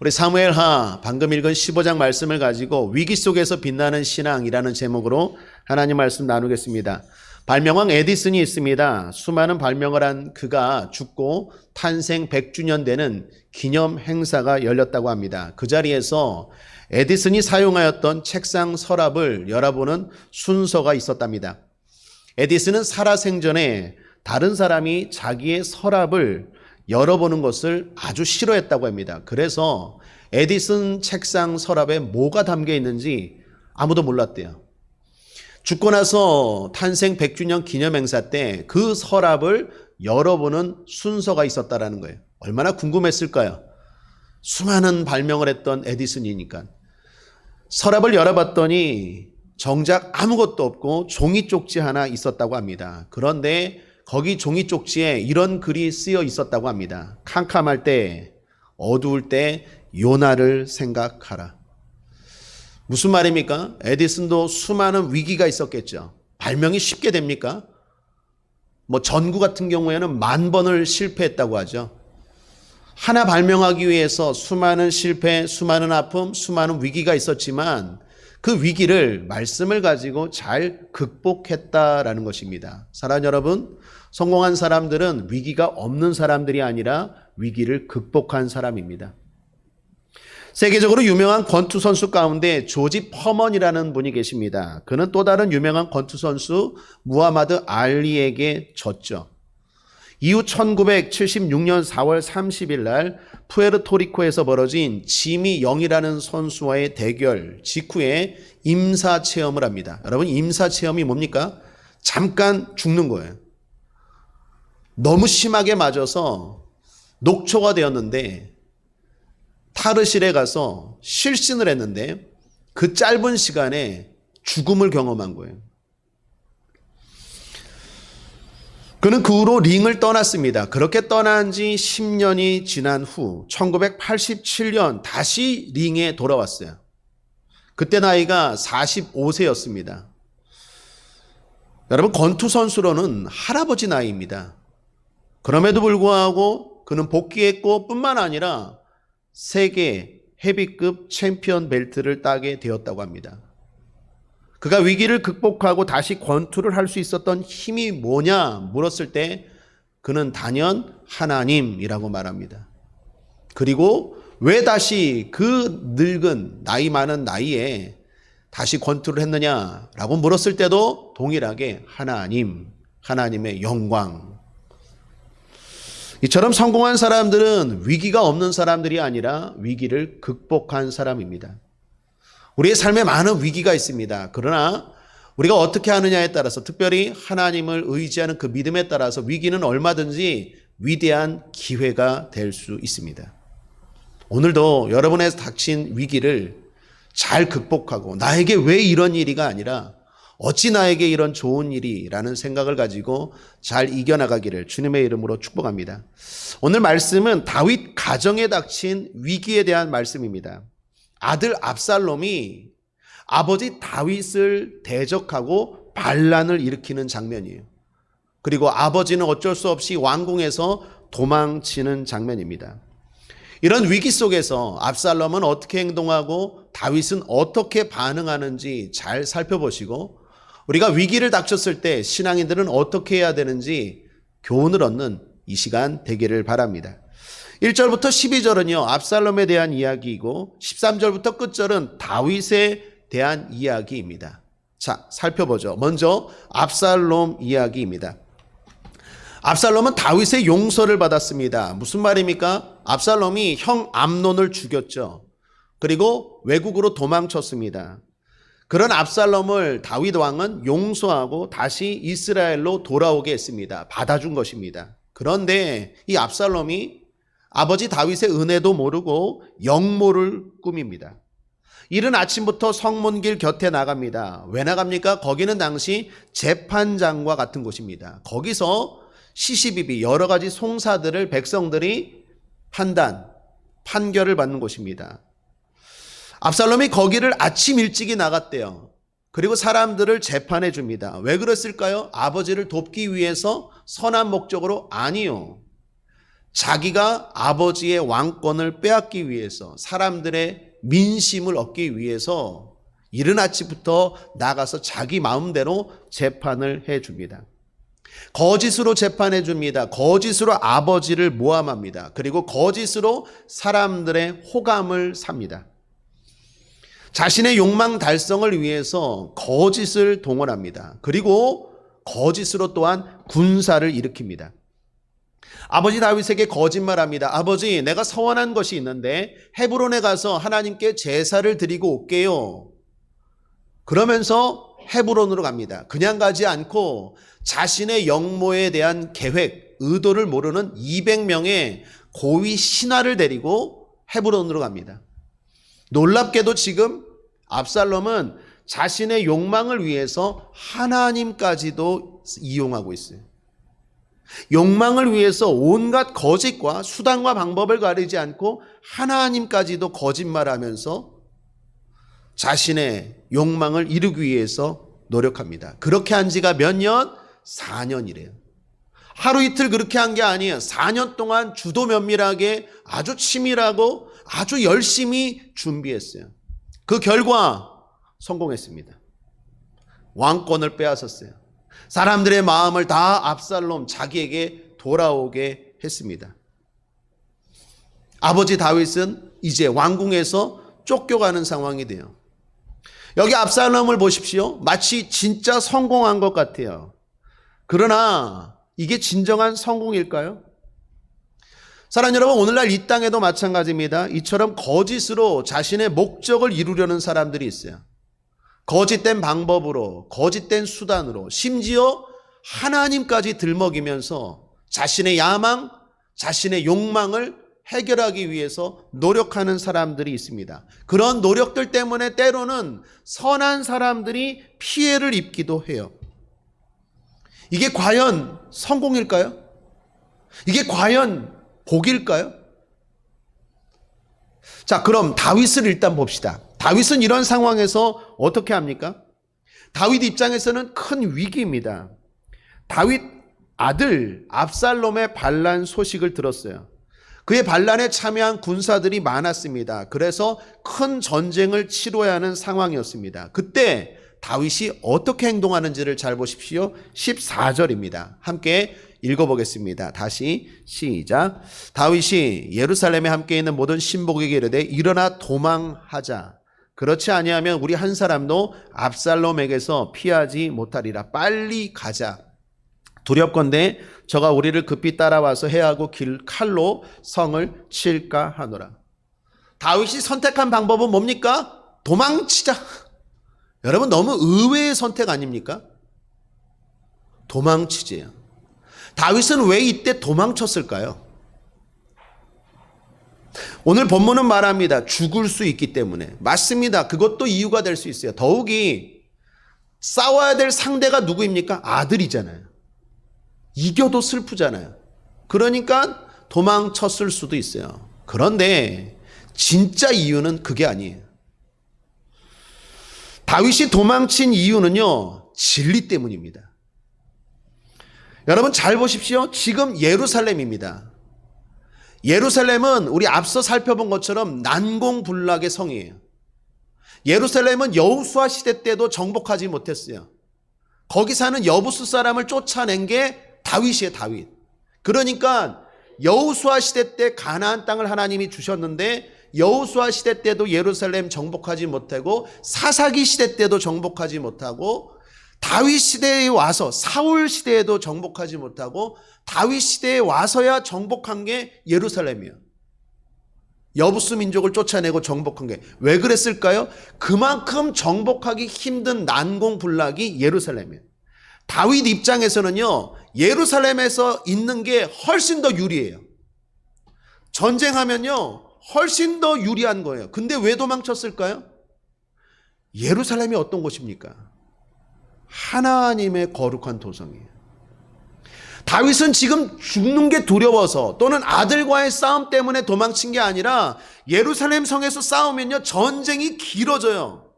우리 사무엘하 방금 읽은 15장 말씀을 가지고 위기 속에서 빛나는 신앙이라는 제목으로 하나님 말씀 나누겠습니다. 발명왕 에디슨이 있습니다. 수많은 발명을 한 그가 죽고 탄생 100주년 되는 기념 행사가 열렸다고 합니다. 그 자리에서 에디슨이 사용하였던 책상 서랍을 열어보는 순서가 있었답니다. 에디슨은 살아생전에 다른 사람이 자기의 서랍을 열어보는 것을 아주 싫어했다고 합니다. 그래서 에디슨 책상 서랍에 뭐가 담겨 있는지 아무도 몰랐대요. 죽고 나서 탄생 100주년 기념 행사 때 그 서랍을 열어보는 순서가 있었다라는 거예요. 얼마나 궁금했을까요? 수많은 발명을 했던 에디슨이니까. 서랍을 열어봤더니 정작 아무것도 없고 종이 쪽지 하나 있었다고 합니다. 그런데 거기 종이 쪽지에 이런 글이 쓰여 있었다고 합니다. 캄캄할 때, 어두울 때 요나를 생각하라. 무슨 말입니까? 에디슨도 수많은 위기가 있었겠죠. 발명이 쉽게 됩니까? 전구 같은 경우에는 10,000번을 실패했다고 하죠. 하나 발명하기 위해서 수많은 실패, 수많은 아픔, 수많은 위기가 있었지만 그 위기를 말씀을 가지고 잘 극복했다라는 것입니다. 사랑하는 여러분, 성공한 사람들은 위기가 없는 사람들이 아니라 위기를 극복한 사람입니다. 세계적으로 유명한 권투 선수 가운데 조지 퍼먼이라는 분이 계십니다. 그는 또 다른 유명한 권투 선수 무하마드 알리에게 졌죠. 이후 1976년 4월 30일 날 푸에르토리코에서 벌어진 지미 영이라는 선수와의 대결 직후에 임사체험을 합니다. 여러분, 임사체험이 뭡니까? 잠깐 죽는 거예요. 너무 심하게 맞아서 녹초가 되었는데 탈의실에 가서 실신을 했는데 그 짧은 시간에 죽음을 경험한 거예요. 그는 그 후로 링을 떠났습니다. 그렇게 떠난 지 10년이 지난 후 1987년 다시 링에 돌아왔어요. 그때 나이가 45세였습니다. 여러분, 권투 선수로는 할아버지 나이입니다. 그럼에도 불구하고 그는 복귀했고 뿐만 아니라 세계 헤비급 챔피언 벨트를 따게 되었다고 합니다. 그가 위기를 극복하고 다시 권투를 할 수 있었던 힘이 뭐냐 물었을 때 그는 단연 하나님이라고 말합니다. 그리고 왜 다시 그 늙은 나이 많은 나이에 다시 권투를 했느냐라고 물었을 때도 동일하게 하나님의 영광. 이처럼 성공한 사람들은 위기가 없는 사람들이 아니라 위기를 극복한 사람입니다. 우리의 삶에 많은 위기가 있습니다. 그러나 우리가 어떻게 하느냐에 따라서, 특별히 하나님을 의지하는 그 믿음에 따라서 위기는 얼마든지 위대한 기회가 될 수 있습니다. 오늘도 여러분의 닥친 위기를 잘 극복하고 나에게 왜 이런 일이가 아니라 어찌 나에게 이런 좋은 일이라는 생각을 가지고 잘 이겨나가기를 주님의 이름으로 축복합니다. 오늘 말씀은 다윗 가정에 닥친 위기에 대한 말씀입니다. 아들 압살롬이 아버지 다윗을 대적하고 반란을 일으키는 장면이에요. 그리고 아버지는 어쩔 수 없이 왕궁에서 도망치는 장면입니다. 이런 위기 속에서 압살롬은 어떻게 행동하고 다윗은 어떻게 반응하는지 잘 살펴보시고 우리가 위기를 닥쳤을 때 신앙인들은 어떻게 해야 되는지 교훈을 얻는 이 시간 되기를 바랍니다. 1절부터 12절은요, 압살롬에 대한 이야기이고 13절부터 끝절은 다윗에 대한 이야기입니다. 자, 살펴보죠. 먼저 압살롬 이야기입니다. 압살롬은 다윗의 용서를 받았습니다. 무슨 말입니까? 압살롬이 형 암논을 죽였죠. 그리고 외국으로 도망쳤습니다. 그런 압살롬을 다윗 왕은 용서하고 다시 이스라엘로 돌아오게 했습니다. 받아준 것입니다. 그런데 이 압살롬이 아버지 다윗의 은혜도 모르고 영모를 꾸밉니다. 이른 아침부터 성문길 곁에 나갑니다. 왜 나갑니까? 거기는 당시 재판장과 같은 곳입니다. 거기서 시시비비 여러 가지 송사들을 백성들이 판결을 받는 곳입니다. 압살롬이 거기를 아침 일찍이 나갔대요. 그리고 사람들을 재판해 줍니다. 왜 그랬을까요? 아버지를 돕기 위해서 선한 목적으로? 아니요. 자기가 아버지의 왕권을 빼앗기 위해서, 사람들의 민심을 얻기 위해서 이른 아침부터 나가서 자기 마음대로 재판을 해줍니다. 거짓으로 재판해 줍니다. 거짓으로 아버지를 모함합니다. 그리고 거짓으로 사람들의 호감을 삽니다. 자신의 욕망 달성을 위해서 거짓을 동원합니다. 그리고 거짓으로 또한 군사를 일으킵니다. 아버지 다윗에게 거짓말합니다. 아버지, 내가 서원한 것이 있는데 헤브론에 가서 하나님께 제사를 드리고 올게요. 그러면서 헤브론으로 갑니다. 그냥 가지 않고 자신의 영모에 대한 계획, 의도를 모르는 200명의 고위 신하를 데리고 헤브론으로 갑니다. 놀랍게도 지금 압살롬은 자신의 욕망을 위해서 하나님까지도 이용하고 있어요. 욕망을 위해서 온갖 거짓과 수단과 방법을 가리지 않고 하나님까지도 거짓말하면서 자신의 욕망을 이루기 위해서 노력합니다. 그렇게 한 지가 몇 년? 4년이래요. 하루 이틀 그렇게 한 게 아니에요. 4년 동안 주도 면밀하게 아주 치밀하고 아주 열심히 준비했어요. 그 결과 성공했습니다. 왕권을 빼앗았어요. 사람들의 마음을 다 압살롬 자기에게 돌아오게 했습니다. 아버지 다윗은 이제 왕궁에서 쫓겨가는 상황이 돼요. 여기 압살롬을 보십시오. 마치 진짜 성공한 것 같아요. 그러나 이게 진정한 성공일까요? 사랑하는 여러분, 오늘날 이 땅에도 마찬가지입니다. 이처럼 거짓으로 자신의 목적을 이루려는 사람들이 있어요. 거짓된 방법으로, 거짓된 수단으로, 심지어 하나님까지 들먹이면서 자신의 야망, 자신의 욕망을 해결하기 위해서 노력하는 사람들이 있습니다. 그런 노력들 때문에 때로는 선한 사람들이 피해를 입기도 해요. 이게 과연 성공일까요? 이게 과연 복일까요? 자, 그럼 다윗을 일단 봅시다. 다윗은 이런 상황에서 어떻게 합니까? 다윗 입장에서는 큰 위기입니다. 다윗 아들 압살롬의 반란 소식을 들었어요. 그의 반란에 참여한 군사들이 많았습니다. 그래서 큰 전쟁을 치러야 하는 상황이었습니다. 그때 다윗이 어떻게 행동하는지를 잘 보십시오. 14절입니다. 함께 읽어보겠습니다. 다시 시작. 다윗이 예루살렘에 함께 있는 모든 신복에게 이르되 일어나 도망하자. 그렇지 아니하면 우리 한 사람도 압살롬에게서 피하지 못하리라. 빨리 가자. 두렵건대 저가 우리를 급히 따라와서 해하고 칼로 성을 칠까 하노라. 다윗이 선택한 방법은 뭡니까? 도망치자. 여러분, 너무 의외의 선택 아닙니까? 도망치지요. 다윗은 왜 이때 도망쳤을까요? 오늘 본문은 말합니다. 죽을 수 있기 때문에. 맞습니다. 그것도 이유가 될 수 있어요. 더욱이 싸워야 될 상대가 누구입니까? 아들이잖아요. 이겨도 슬프잖아요. 그러니까 도망쳤을 수도 있어요. 그런데 진짜 이유는 그게 아니에요. 다윗이 도망친 이유는요, 진리 때문입니다. 여러분 잘 보십시오. 지금 예루살렘입니다. 예루살렘은 우리 앞서 살펴본 것처럼 난공불락의 성이에요. 예루살렘은 여호수아 시대 때도 정복하지 못했어요. 거기 사는 여부수 사람을 쫓아낸 게 다윗이에요. 다윗. 그러니까 여호수아 시대 때 가나안 땅을 하나님이 주셨는데 여호수아 시대 때도 예루살렘 정복하지 못하고 사사기 시대 때도 정복하지 못하고 다윗 시대에 와서 사울 시대에도 정복하지 못하고 다윗 시대에 와서야 정복한 게 예루살렘이에요. 여부수 민족을 쫓아내고 정복한 게 왜 그랬을까요? 그만큼 정복하기 힘든 난공불락이 예루살렘이에요. 다윗 입장에서는요, 예루살렘에서 있는 게 훨씬 더 유리해요. 전쟁하면요 훨씬 더 유리한 거예요. 근데 왜 도망쳤을까요? 예루살렘이 어떤 곳입니까? 하나님의 거룩한 도성이에요. 다윗은 지금 죽는 게 두려워서 또는 아들과의 싸움 때문에 도망친 게 아니라 예루살렘 성에서 싸우면요 전쟁이 길어져요.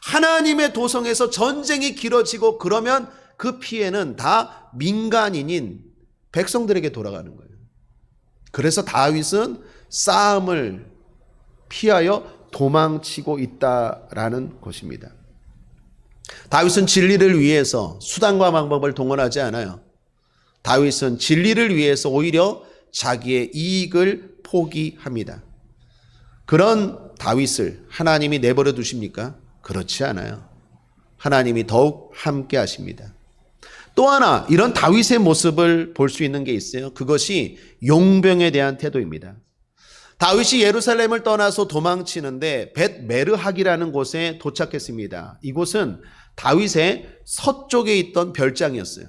하나님의 도성에서 전쟁이 길어지고 그러면 그 피해는 다 민간인인 백성들에게 돌아가는 거예요. 그래서 다윗은 싸움을 피하여 도망치고 있다라는 것입니다. 다윗은 진리를 위해서 수단과 방법을 동원하지 않아요. 다윗은 진리를 위해서 오히려 자기의 이익을 포기합니다. 그런 다윗을 하나님이 내버려 두십니까? 그렇지 않아요. 하나님이 더욱 함께 하십니다. 또 하나 이런 다윗의 모습을 볼 수 있는 게 있어요. 그것이 용병에 대한 태도입니다. 다윗이 예루살렘을 떠나서 도망치는데 벳메르학이라는 곳에 도착했습니다. 이곳은 다윗의 서쪽에 있던 별장이었어요.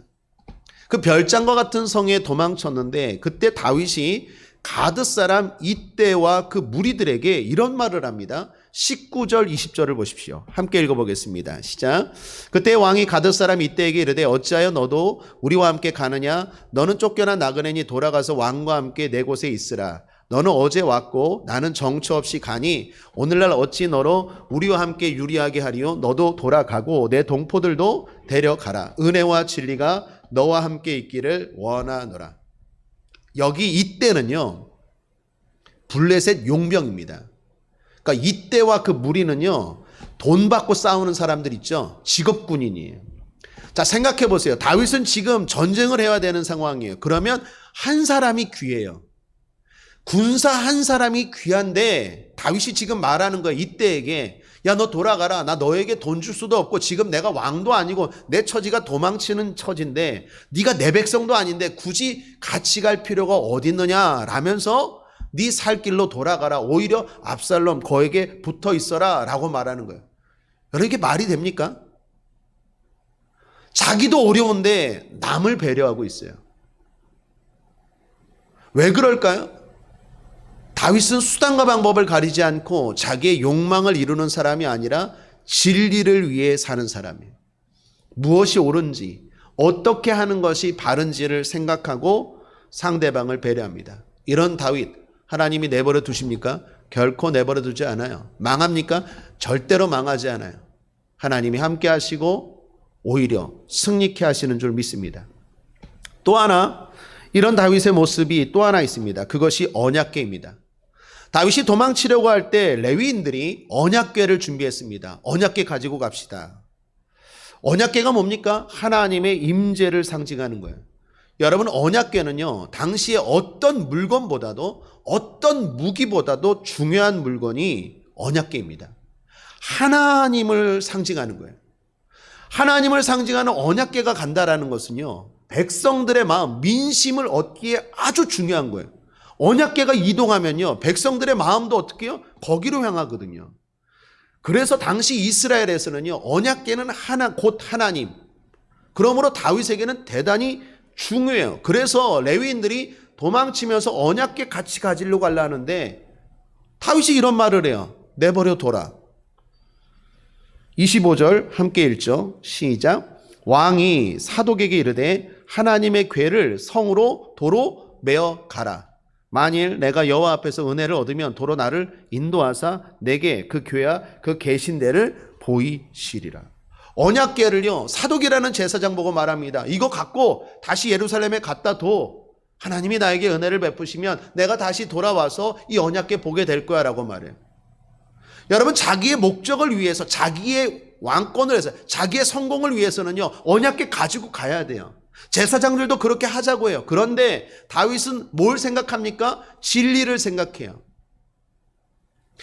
그 별장과 같은 성에 도망쳤는데 그때 다윗이 가드 사람 이떼와 그 무리들에게 이런 말을 합니다. 19절 20절을 보십시오. 함께 읽어보겠습니다. 시작. 그때 왕이 가드 사람 이떼에게 이르되 어찌하여 너도 우리와 함께 가느냐? 너는 쫓겨난 나그네니 돌아가서 왕과 함께 내 곳에 있으라. 너는 어제 왔고 나는 정처 없이 가니 오늘날 어찌 너로 우리와 함께 유리하게 하리요? 너도 돌아가고 내 동포들도 데려가라. 은혜와 진리가 너와 함께 있기를 원하노라. 여기 이때는요 블레셋 용병입니다. 그러니까 이때와 그 무리는요 돈 받고 싸우는 사람들 있죠. 직업군인이에요. 자, 생각해 보세요. 다윗은 지금 전쟁을 해야 되는 상황이에요. 그러면 한 사람이 귀해요. 군사 한 사람이 귀한데 다윗이 지금 말하는 거예요. 이때에게 야, 너 돌아가라. 나 너에게 돈 줄 수도 없고 지금 내가 왕도 아니고 내 처지가 도망치는 처지인데 네가 내 백성도 아닌데 굳이 같이 갈 필요가 어디 있느냐 라면서 네 살 길로 돌아가라. 오히려 압살롬 거에게 붙어 있어라 라고 말하는 거예요. 여러분 이게 말이 됩니까? 자기도 어려운데 남을 배려하고 있어요. 왜 그럴까요? 다윗은 수단과 방법을 가리지 않고 자기의 욕망을 이루는 사람이 아니라 진리를 위해 사는 사람이에요. 무엇이 옳은지, 어떻게 하는 것이 바른지를 생각하고 상대방을 배려합니다. 이런 다윗, 하나님이 내버려 두십니까? 결코 내버려 두지 않아요. 망합니까? 절대로 망하지 않아요. 하나님이 함께 하시고 오히려 승리케 하시는 줄 믿습니다. 또 하나, 이런 다윗의 모습이 또 하나 있습니다. 그것이 언약궤입니다. 다윗이 도망치려고 할 때 레위인들이 언약궤를 준비했습니다. 언약궤 가지고 갑시다. 언약궤가 뭡니까? 하나님의 임재를 상징하는 거예요. 여러분 언약궤는요 당시에 어떤 물건보다도 어떤 무기보다도 중요한 물건이 언약궤입니다. 하나님을 상징하는 거예요. 하나님을 상징하는 언약궤가 간다라는 것은요 백성들의 마음, 민심을 얻기에 아주 중요한 거예요. 언약궤가 이동하면요 백성들의 마음도 어떻게 해요? 거기로 향하거든요. 그래서 당시 이스라엘에서는요 언약궤는 곧 하나님, 그러므로 다윗에게는 대단히 중요해요. 그래서 레위인들이 도망치면서 언약궤 같이 가지려고 하려는데 다윗이 이런 말을 해요. 내버려 둬라. 25절 함께 읽죠. 시작. 왕이 사독에게 이르되 하나님의 궤를 성으로 도로 메어 가라. 만일 내가 여호와 앞에서 은혜를 얻으면 도로 나를 인도하사 내게 그 궤와 그 계신 데를 보이시리라. 언약궤를요 사독이라는 제사장 보고 말합니다. 이거 갖고 다시 예루살렘에 갖다 둬. 하나님이 나에게 은혜를 베푸시면 내가 다시 돌아와서 이 언약궤 보게 될 거야 라고 말해요. 여러분 자기의 목적을 위해서, 자기의 왕권을 해서, 자기의 성공을 위해서는요 언약궤 가지고 가야 돼요. 제사장들도 그렇게 하자고 해요. 그런데 다윗은 뭘 생각합니까? 진리를 생각해요.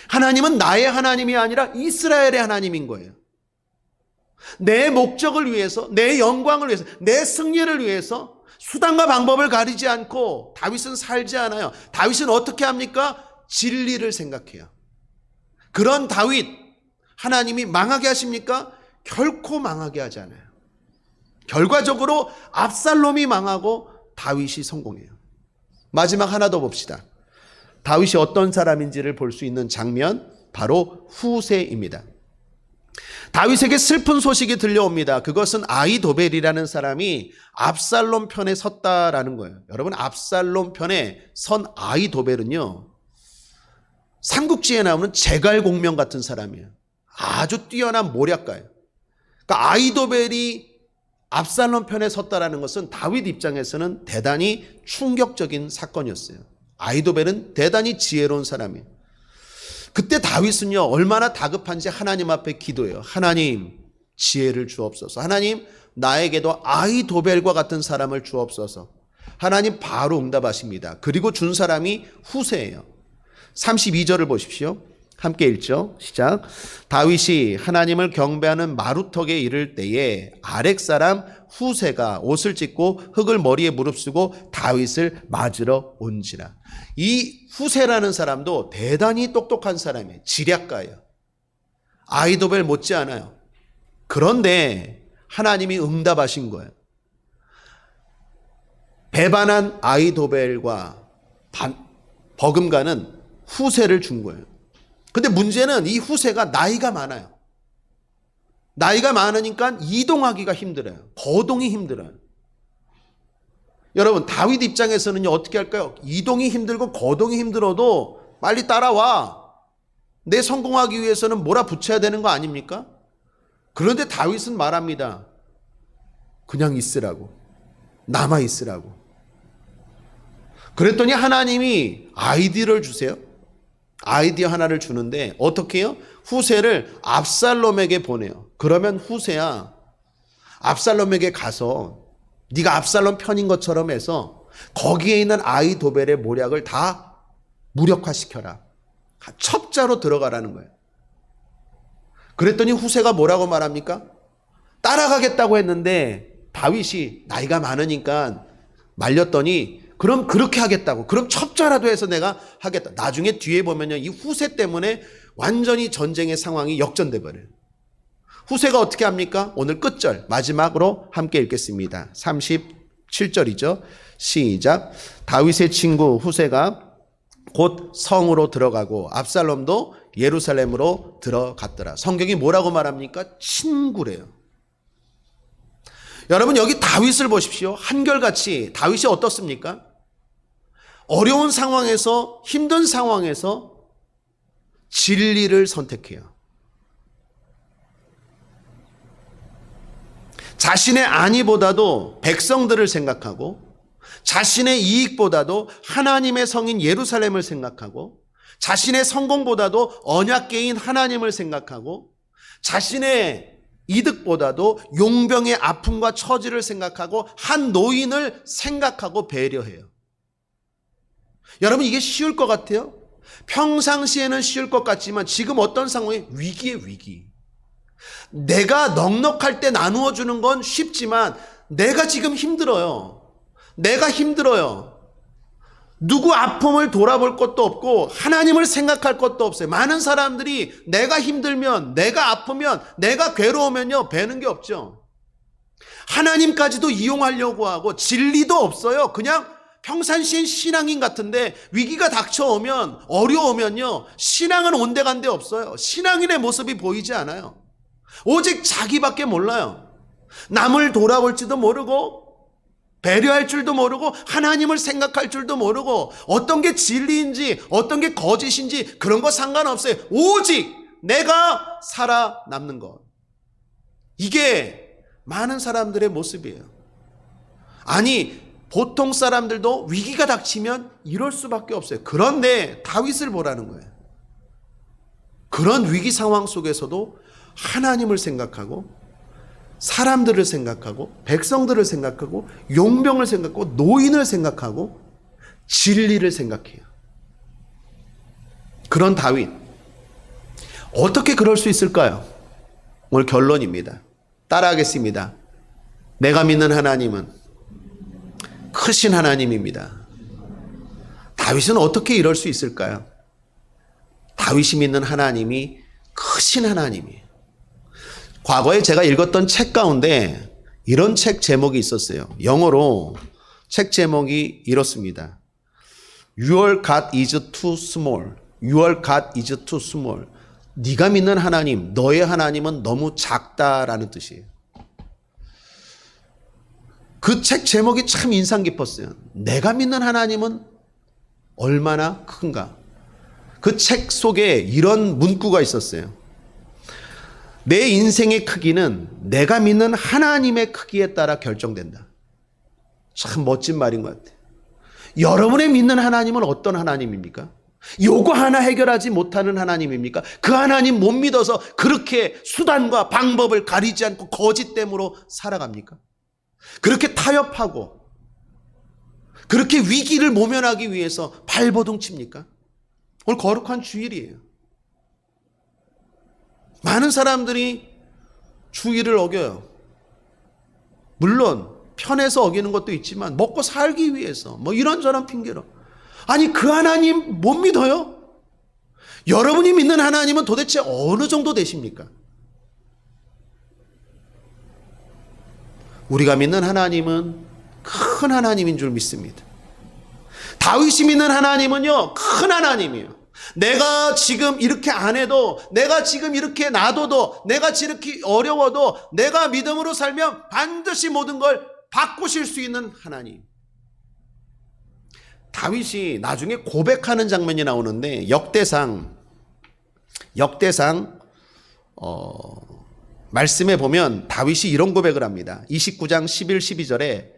하나님은 나의 하나님이 아니라 이스라엘의 하나님인 거예요. 내 목적을 위해서, 내 영광을 위해서, 내 승리를 위해서 수단과 방법을 가리지 않고 다윗은 살지 않아요. 다윗은 어떻게 합니까? 진리를 생각해요. 그런 다윗, 하나님이 망하게 하십니까? 결코 망하게 하지 않아요. 결과적으로 압살롬이 망하고 다윗이 성공해요. 마지막 하나 더 봅시다. 다윗이 어떤 사람인지를 볼 수 있는 장면, 바로 후세입니다. 다윗에게 슬픈 소식이 들려옵니다. 그것은 아히도벨이라는 사람이 압살롬 편에 섰다라는 거예요. 여러분 압살롬 편에 선 아히도벨은요 삼국지에 나오는 제갈공명 같은 사람이에요. 아주 뛰어난 모략가예요. 그러니까 아히도벨이 압살롬 편에 섰다라는 것은 다윗 입장에서는 대단히 충격적인 사건이었어요. 아히도벨은 대단히 지혜로운 사람이에요. 그때 다윗은요, 얼마나 다급한지 하나님 앞에 기도해요. 하나님, 지혜를 주옵소서. 하나님, 나에게도 아히도벨과 같은 사람을 주옵소서. 하나님 바로 응답하십니다. 그리고 준 사람이 후세예요. 32절을 보십시오. 함께 읽죠. 시작. 다윗이 하나님을 경배하는 마루턱에 이를 때에 아렉 사람 후세가 옷을 찢고 흙을 머리에 무릅쓰고 다윗을 맞으러 온지라. 이 후세라는 사람도 대단히 똑똑한 사람이에요. 지략가예요. 아히도벨 못지않아요. 그런데 하나님이 응답하신 거예요. 배반한 아히도벨과 버금가는 후세를 준 거예요. 근데 문제는 이 후세가 나이가 많아요. 나이가 많으니까 이동하기가 힘들어요. 거동이 힘들어요. 여러분, 다윗 입장에서는요, 어떻게 할까요? 이동이 힘들고 거동이 힘들어도 빨리 따라와. 내 성공하기 위해서는 몰아붙여야 되는 거 아닙니까? 그런데 다윗은 말합니다. 그냥 있으라고. 남아 있으라고. 그랬더니 하나님이 아이디어를 주세요. 아이디어 하나를 주는데 어떻게 해요? 후세를 압살롬에게 보내요. 그러면 후세야, 압살롬에게 가서 네가 압살롬 편인 것처럼 해서 거기에 있는 아히도벨의 모략을 다 무력화시켜라. 첩자로 들어가라는 거예요. 그랬더니 후세가 뭐라고 말합니까? 따라가겠다고 했는데 다윗이 나이가 많으니까 말렸더니 그럼 그렇게 하겠다고. 그럼 첩자라도 해서 내가 하겠다. 나중에 뒤에 보면요, 이 후세 때문에 완전히 전쟁의 상황이 역전돼 버려요. 후세가 어떻게 합니까? 오늘 끝절 마지막으로 함께 읽겠습니다. 37절이죠. 시작. 다윗의 친구 후세가 곧 성으로 들어가고 압살롬도 예루살렘으로 들어갔더라. 성경이 뭐라고 말합니까? 친구래요. 여러분, 여기 다윗을 보십시오. 한결같이 다윗이 어떻습니까? 어려운 상황에서, 힘든 상황에서 진리를 선택해요. 자신의 안위보다도 백성들을 생각하고, 자신의 이익보다도 하나님의 성인 예루살렘을 생각하고, 자신의 성공보다도 언약궤인 하나님을 생각하고, 자신의 이득보다도 용병의 아픔과 처지를 생각하고 한 노인을 생각하고 배려해요. 여러분, 이게 쉬울 것 같아요? 평상시에는 쉬울 것 같지만 지금 어떤 상황이 위기에 위기. 내가 넉넉할 때 나누어 주는 건 쉽지만 내가 지금 힘들어요. 내가 힘들어요. 누구 아픔을 돌아볼 것도 없고 하나님을 생각할 것도 없어요. 많은 사람들이 내가 힘들면, 내가 아프면, 내가 괴로우면요, 배는 게 없죠. 하나님까지도 이용하려고 하고 진리도 없어요. 그냥 평상시엔 신앙인 같은데 위기가 닥쳐오면, 어려우면요, 신앙은 온데간데 없어요. 신앙인의 모습이 보이지 않아요. 오직 자기밖에 몰라요. 남을 돌아볼지도 모르고 배려할 줄도 모르고 하나님을 생각할 줄도 모르고 어떤 게 진리인지 어떤 게 거짓인지 그런 거 상관없어요. 오직 내가 살아남는 것. 이게 많은 사람들의 모습이에요. 아니, 보통 사람들도 위기가 닥치면 이럴 수밖에 없어요. 그런데 다윗을 보라는 거예요. 그런 위기 상황 속에서도 하나님을 생각하고 사람들을 생각하고 백성들을 생각하고 용병을 생각하고 노인을 생각하고 진리를 생각해요. 그런 다윗, 어떻게 그럴 수 있을까요? 오늘 결론입니다. 따라하겠습니다. 내가 믿는 하나님은 크신 하나님입니다. 다윗은 어떻게 이럴 수 있을까요? 다윗이 믿는 하나님이 크신 하나님이에요. 과거에 제가 읽었던 책 가운데 이런 책 제목이 있었어요. 영어로 책 제목이 이렇습니다. Your God is too small. Your God is too small. 네가 믿는 하나님, 너의 하나님은 너무 작다라는 뜻이에요. 그 책 제목이 참 인상 깊었어요. 내가 믿는 하나님은 얼마나 큰가. 그 책 속에 이런 문구가 있었어요. 내 인생의 크기는 내가 믿는 하나님의 크기에 따라 결정된다. 참 멋진 말인 것 같아요. 여러분의 믿는 하나님은 어떤 하나님입니까? 요거 하나 해결하지 못하는 하나님입니까? 그 하나님 못 믿어서 그렇게 수단과 방법을 가리지 않고 거짓됨으로 살아갑니까? 그렇게 타협하고 그렇게 위기를 모면하기 위해서 발버둥 칩니까? 오늘 거룩한 주일이에요. 많은 사람들이 주일을 어겨요. 물론 편해서 어기는 것도 있지만 먹고 살기 위해서 뭐 이런저런 핑계로. 아니 그 하나님 못 믿어요? 여러분이 믿는 하나님은 도대체 어느 정도 되십니까? 우리가 믿는 하나님은 큰 하나님인 줄 믿습니다. 다윗이 믿는 하나님은요, 큰 하나님이에요. 내가 지금 이렇게 안 해도, 내가 지금 이렇게 놔둬도, 내가 이렇게 어려워도 내가 믿음으로 살면 반드시 모든 걸 바꾸실 수 있는 하나님. 다윗이 나중에 고백하는 장면이 나오는데 역대상 말씀에 보면 다윗이 이런 고백을 합니다. 29장 11, 12절에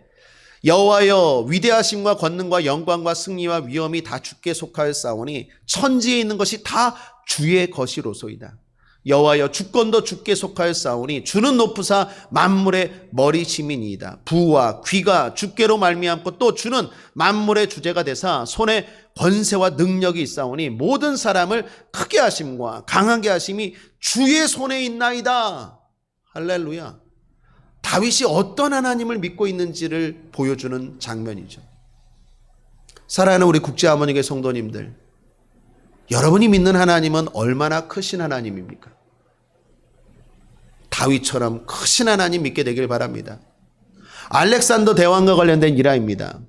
여호와여 위대하심과 권능과 영광과 승리와 위엄이 다 주께 속하였사오니 천지에 있는 것이 다 주의 것이로소이다. 여호와여 주권도 주께 속하였사오니 주는 높으사 만물의 머리심이니이다. 부와 귀가 주께로 말미암고 또 주는 만물의 주제가 되사 손에 권세와 능력이 있사오니 모든 사람을 크게 하심과 강하게 하심이 주의 손에 있나이다. 할렐루야. 다윗이 어떤 하나님을 믿고 있는지를 보여주는 장면이죠. 사랑하는 우리 국제하모니교회 성도님들, 여러분이 믿는 하나님은 얼마나 크신 하나님입니까? 다윗처럼 크신 하나님 믿게 되길 바랍니다. 알렉산더 대왕과 관련된 일화입니다.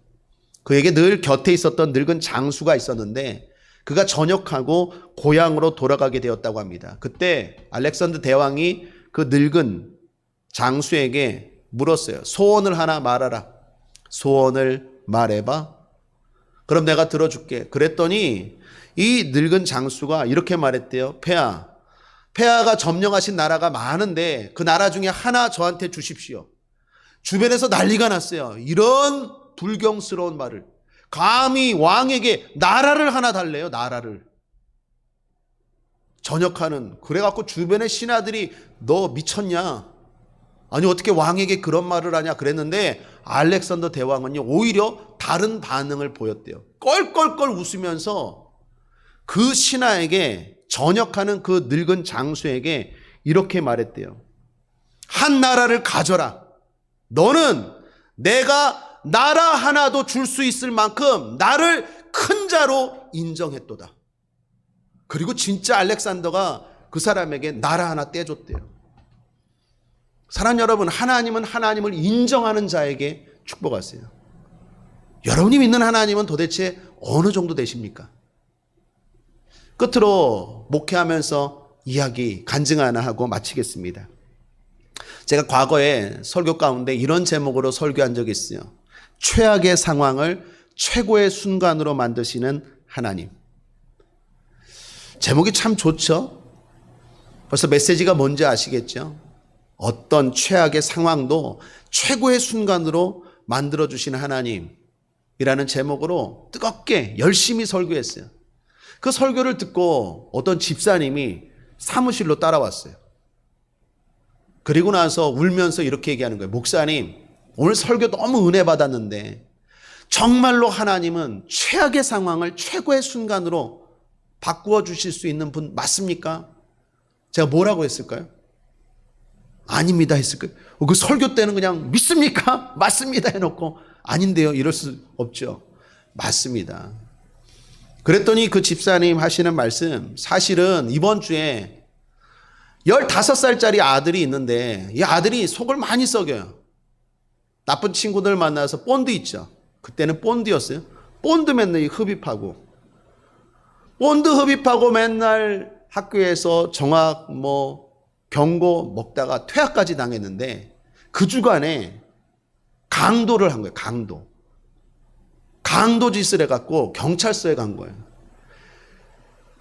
그에게 늘 곁에 있었던 늙은 장수가 있었는데 그가 전역하고 고향으로 돌아가게 되었다고 합니다. 그때 알렉산더 대왕이 그 늙은 장수에게 물었어요. 소원을 하나 말하라. 소원을 말해봐. 그럼 내가 들어줄게. 그랬더니 이 늙은 장수가 이렇게 말했대요. 폐하가 점령하신 나라가 많은데 그 나라 중에 하나 저한테 주십시오. 주변에서 난리가 났어요. 이런 불경스러운 말을. 감히 왕에게 나라를 하나 달래요. 나라를. 전역하는. 그래갖고 주변의 신하들이 너 미쳤냐? 아니 어떻게 왕에게 그런 말을 하냐 그랬는데 알렉산더 대왕은요 오히려 다른 반응을 보였대요. 껄껄껄 웃으면서 그 신하에게 전역하는 그 늙은 장수에게 이렇게 말했대요. 한 나라를 가져라. 너는 내가 나라 하나도 줄 수 있을 만큼 나를 큰 자로 인정했도다. 그리고 진짜 알렉산더가 그 사람에게 나라 하나 떼줬대요. 사랑하는 여러분, 하나님은 하나님을 인정하는 자에게 축복하세요. 여러분이 믿는 하나님은 도대체 어느 정도 되십니까? 끝으로 목회하면서 이야기 간증 하나 하고 마치겠습니다. 제가 과거에 설교 가운데 이런 제목으로 설교한 적이 있어요. 최악의 상황을 최고의 순간으로 만드시는 하나님. 제목이 참 좋죠? 벌써 메시지가 뭔지 아시겠죠? 어떤 최악의 상황도 최고의 순간으로 만들어주시는 하나님이라는 제목으로 뜨겁게 열심히 설교했어요. 그 설교를 듣고 어떤 집사님이 사무실로 따라왔어요. 그리고 나서 울면서 이렇게 얘기하는 거예요. 목사님, 오늘 설교 너무 은혜 받았는데 정말로 하나님은 최악의 상황을 최고의 순간으로 바꾸어 주실 수 있는 분 맞습니까? 제가 뭐라고 했을까요? 아닙니다 했을 거예요. 그 설교 때는 그냥 믿습니까? 맞습니다 해놓고 아닌데요 이럴 수 없죠. 맞습니다. 그랬더니 그 집사님 하시는 말씀, 사실은 이번 주에 15살짜리 아들이 있는데 이 아들이 속을 많이 썩여요. 나쁜 친구들 만나서 본드 있죠. 그때는 본드였어요. 본드 맨날 흡입하고 본드 흡입하고 맨날 학교에서 정학 경고 먹다가 퇴학까지 당했는데 그 주간에 강도를 한 거예요. 강도 짓을 해갖고 경찰서에 간 거예요.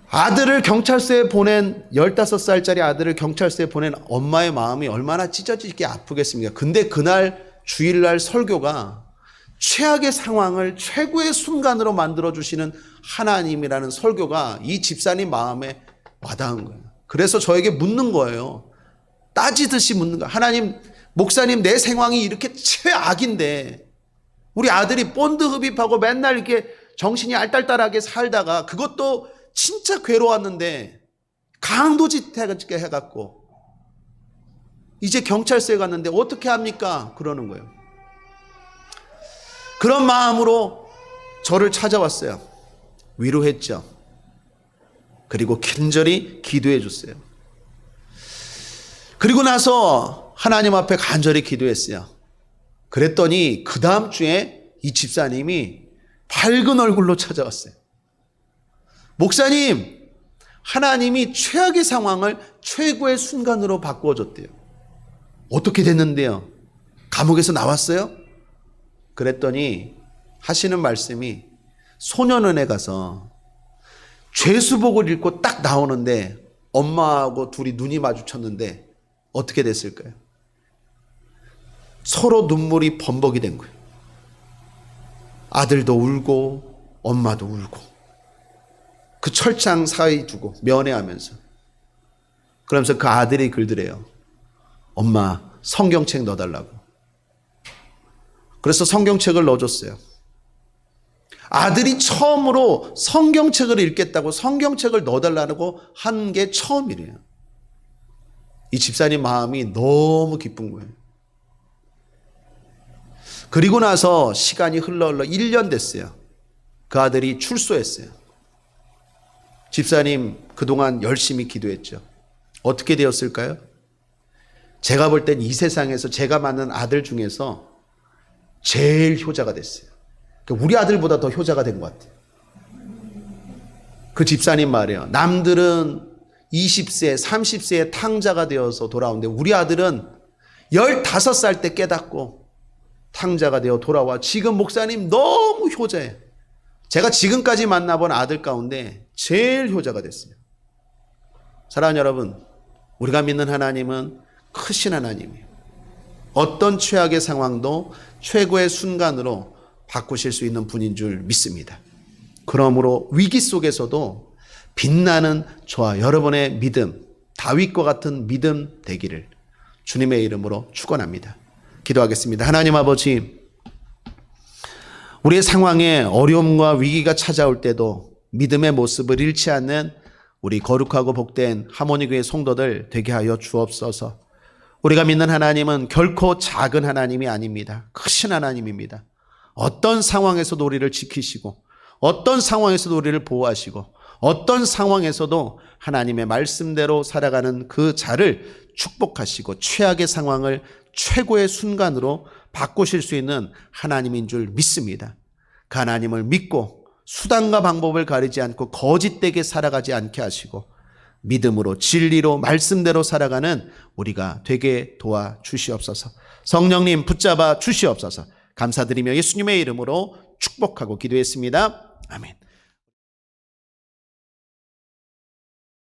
아들을 경찰서에 보낸 15살짜리 아들을 경찰서에 보낸 엄마의 마음이 얼마나 찢어지게 아프겠습니까? 근데 그날 주일날 설교가 최악의 상황을 최고의 순간으로 만들어주시는 하나님이라는 설교가 이 집사님 마음에 와닿은 거예요. 그래서 저에게 묻는 거예요. 따지듯이 묻는 거예요. 하나님, 목사님, 내 상황이 이렇게 최악인데 우리 아들이 본드 흡입하고 맨날 이렇게 정신이 알딸딸하게 살다가 그것도 진짜 괴로웠는데 강도짓 해갖고 이제 경찰서에 갔는데 어떻게 합니까? 그러는 거예요. 그런 마음으로 저를 찾아왔어요. 위로했죠. 그리고 간절히 기도해 줬어요. 그리고 나서 하나님 앞에 간절히 기도했어요. 그랬더니 그 다음 주에 이 집사님이 밝은 얼굴로 찾아왔어요. 목사님, 하나님이 최악의 상황을 최고의 순간으로 바꾸어줬대요. 어떻게 됐는데요? 감옥에서 나왔어요? 그랬더니 하시는 말씀이 소년원에 가서 죄수복을 입고 딱 나오는데 엄마하고 둘이 눈이 마주쳤는데 어떻게 됐을까요? 서로 눈물이 범벅이 된 거예요. 아들도 울고 엄마도 울고 그 철창 사이 두고 면회하면서 그러면서 그 아들이 글더래요. 엄마 성경책 넣어달라고. 그래서 성경책을 넣어줬어요. 아들이 처음으로 성경책을 읽겠다고 성경책을 넣어달라고 한 게 처음이래요. 이 집사님 마음이 너무 기쁜 거예요. 그리고 나서 시간이 흘러 1년 됐어요. 그 아들이 출소했어요. 집사님 그동안 열심히 기도했죠. 어떻게 되었을까요? 제가 볼 땐 이 세상에서 제가 만난 아들 중에서 제일 효자가 됐어요. 우리 아들보다 더 효자가 된 것 같아요. 그 집사님 말이에요. 남들은 20세, 30세에 탕자가 되어서 돌아오는데 우리 아들은 15살 때 깨닫고 탕자가 되어 돌아와 지금 목사님 너무 효자예요. 제가 지금까지 만나본 아들 가운데 제일 효자가 됐어요. 사랑하는 여러분, 우리가 믿는 하나님은 크신 하나님이에요. 어떤 최악의 상황도 최고의 순간으로 바꾸실 수 있는 분인 줄 믿습니다. 그러므로 위기 속에서도 빛나는 저와 여러분의 믿음, 다윗과 같은 믿음 되기를 주님의 이름으로 축원합니다. 기도하겠습니다. 하나님 아버지, 우리의 상황에 어려움과 위기가 찾아올 때도 믿음의 모습을 잃지 않는 우리 거룩하고 복된 하모니교회 성도들 되게 하여 주옵소서. 우리가 믿는 하나님은 결코 작은 하나님이 아닙니다. 크신 하나님입니다. 어떤 상황에서도 우리를 지키시고 어떤 상황에서도 우리를 보호하시고 어떤 상황에서도 하나님의 말씀대로 살아가는 그 자를 축복하시고 최악의 상황을 최고의 순간으로 바꾸실 수 있는 하나님인 줄 믿습니다. 그 하나님을 믿고 수단과 방법을 가리지 않고 거짓되게 살아가지 않게 하시고 믿음으로 진리로 말씀대로 살아가는 우리가 되게 도와주시옵소서. 성령님 붙잡아 주시옵소서. 감사드리며 예수님의 이름으로 축복하고 기도했습니다. 아멘.